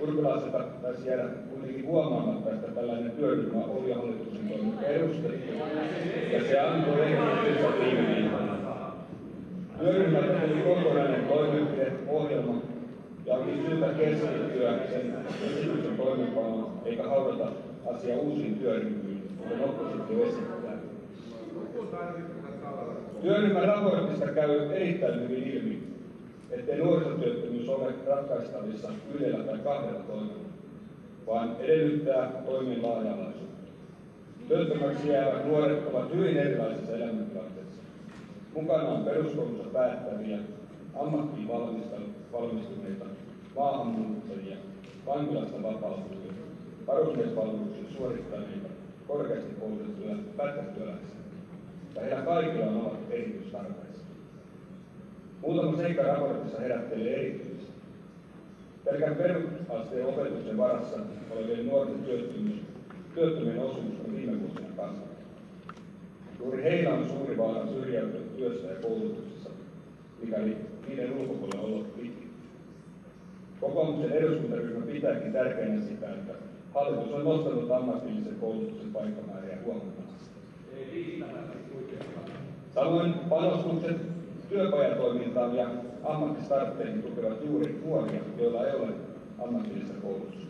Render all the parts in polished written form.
Urpilaiselta taisi jäädä kuitenkin huomaamatta, että tällainen työryhmä oli hallituksen toimesta perustettu, ja se antoi ehdotuksensa viime viikolla. Työryhmältä tuli kokonainen toimenpideohjelma, ja oli syytä keskittyä sen esityksen toimeenpanoon, eikä haudata asiaa uusiin työryhmiin, kuten oppositio esittää. Työryhmän raportista käy erittäin hyvin ilmi, ettei nuorisotyöttömyys ole ratkaistavissa yhdellä tai kahdella toimella, vaan edellyttää toimien laaja-alaisuutta. Työttömäksi jäävät nuoret ovat hyvin erilaisissa elämäntilanteissa. Mukana on peruskoulussa päättäviä, ammattiin valmistuneita, maahanmuuttajia, vankilasta vapautuvia, varusmiespalveluksen suorittaneita, korkeasti koulutettuja pätkätyöläisiä. Ja heillä kaikilla on omat erityistarpeensa. Muutama seikka raportissa herättelee erityisesti. Pelkän perusasteen opetuksen varassa olevien nuorten työttömien osuus on viime vuosina kasvanut. Juuri heillä on suuri vaara syrjäytyä työssä ja koulutuksessa, mikäli niiden ulkopuolella olo pitkittyy. Kokoomuksen eduskuntaryhmä pitääkin tärkeänä sitä, että hallitus on nostanut ammatillisen koulutuksen paikkamääriä huomattavasti. Samoin panostukset työpajatoimintaan ja ammattistartteihin tukevat juuri nuoria, joilla ei ole ammatillista koulutusta.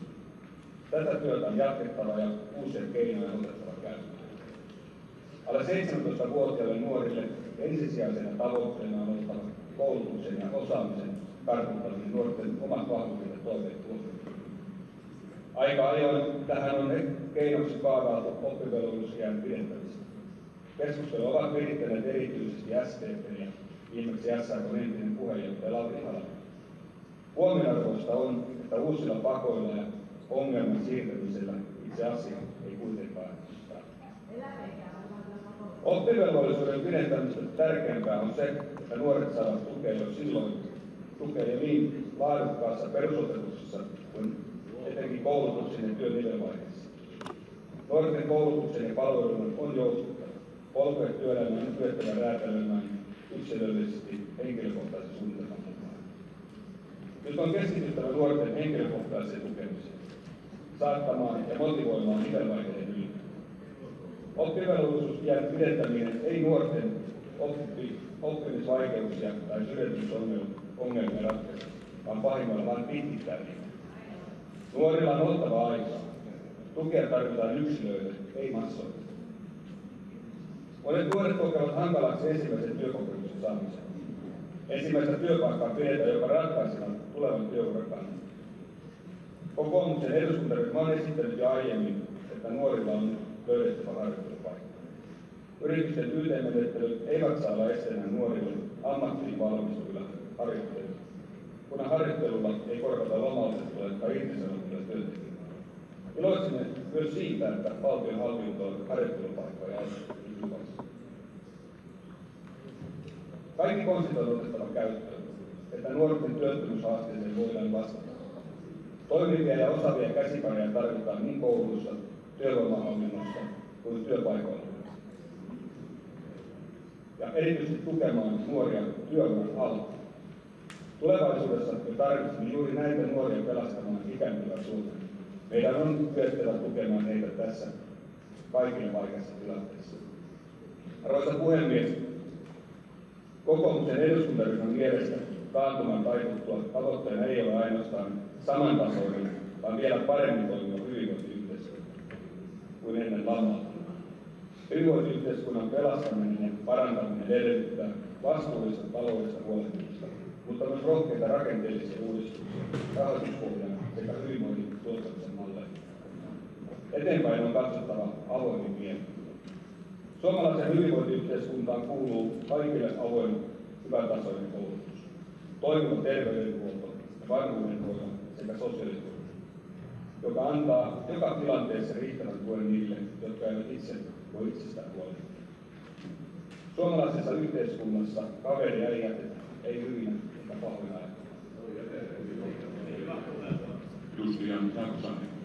Tätä työtä on jatkettava ja uusia keinoja otettava käyttöön. Alle 17-vuotiaille nuorille ensisijaisena tavoitteena on oltava koulutuksen ja osaamisen kartuttaminen nuorten omat vahvuudet ja toiveet huomioon. Aika ajoin tähän on keinoksi kaavailtu oppivelvollisuusiän pidentämistä. Keskustelua ovat virittäneet erityisesti SDP ja viimeksi SAK:n entinen puheenjohtaja Lauri Hala. Huomionarvoista on, että uusilla pakoilla ja ongelman siirtämisellä itse asia ei kuitenkaan saa. Oppivelvollisuuden pidentämistä tärkeämpää on se, että nuoret saavat tukea jo silloin, niin laadukkaassa perusopetuksessa kuin etenkin koulutuksen ja työn nivelvaiheessa. Nuorten koulutuksen ja palveluiden on joustettava. Polkuja työelämään on kyettävä räätälöimään yksilöllisesti henkilökohtaisen suunnitelman mukaan. Nyt on keskityttävä nuorten henkilökohtaiseen tukemiseen, saattamaan ja motivoimaan nivelvaiheiden yli. Oppivelvollisuusiän pidentäminen ei nuorten oppimisvaikeuksia tai syrjäytymisongelmia ratkaise, vaan pahimmillaan vain pitkittää niitä. Nuorilla on oltava aikaa. Tukea tarvitaan yksilöille, ei massoille. Monet nuoret kokevat hankalaksi ensimmäisen työkokemuksen saamisen. Ensimmäistä työpaikkaa pidetään jopa ratkaisena tulevan työuran kannalta. Kokoomuksen eduskuntaryhmä on esittänyt jo aiemmin, että nuorilla on löydettävä harjoittelupaikka. Yritysten YT-menettelyt eivät saa olla esteenä nuorille ammattiin valmistuvilla harjoitteluilla, kunhan harjoittelulla ei korvata lomautettuja tai irtisanottuja työntekijöitä. Iloitsemme myös siitä, että valtion hallinto on harjoittelupaikkoja luvassa. Kaikki konstit on otettava käyttöön, että nuorten työttömyyshaasteeseen voidaan vastata. Toimivia ja osaavia käsipareja tarvitaan niin koulussa, työvoimahallinnossa kuin työpaikoilla. Ja erityisesti tukemaan nuoria työuran alkuun. Tulevaisuudessa me tarvitsemme juuri näitä nuoria pelastamaan ikääntyvää Suomea. Meidän on kyettävä tukemaan heitä tässä kaikille vaikeassa tilanteessa. Arvoisa puhemies, kokoomuksen eduskuntaryhmän mielestä taantuman taituttua tavoitteena ei ole ainoastaan samantasoinen, vaan vielä paremmin toimiva hyvinvointiyhteiskunta kuin ennen lamaa. Hyvinvointiyhteiskunnan pelastaminen ja parantaminen edellyttää vastuullista taloudesta huolehtimista, mutta myös rohkeita rakenteellisia uudistuksia, rahoituspohjan sekä hyvinvoinnin tuottamisen malleja. Eteenpäin on katsottava avoimin mielin. Suomalaisen hyvinvointiyhteiskuntaan kuuluu kaikille avoin, hyvätasoinen koulutus, toimiva terveydenhuolto ja vanhuudenhoito sekä sosiaaliturva, joka antaa joka tilanteessa riittävän tuen niille, jotka eivät itse voi itsestään huolehtia. Suomalaisessa yhteiskunnassa kaveria ei jätetä, ei hyvinä eikä pahoina. Edustaja Sarkosaari.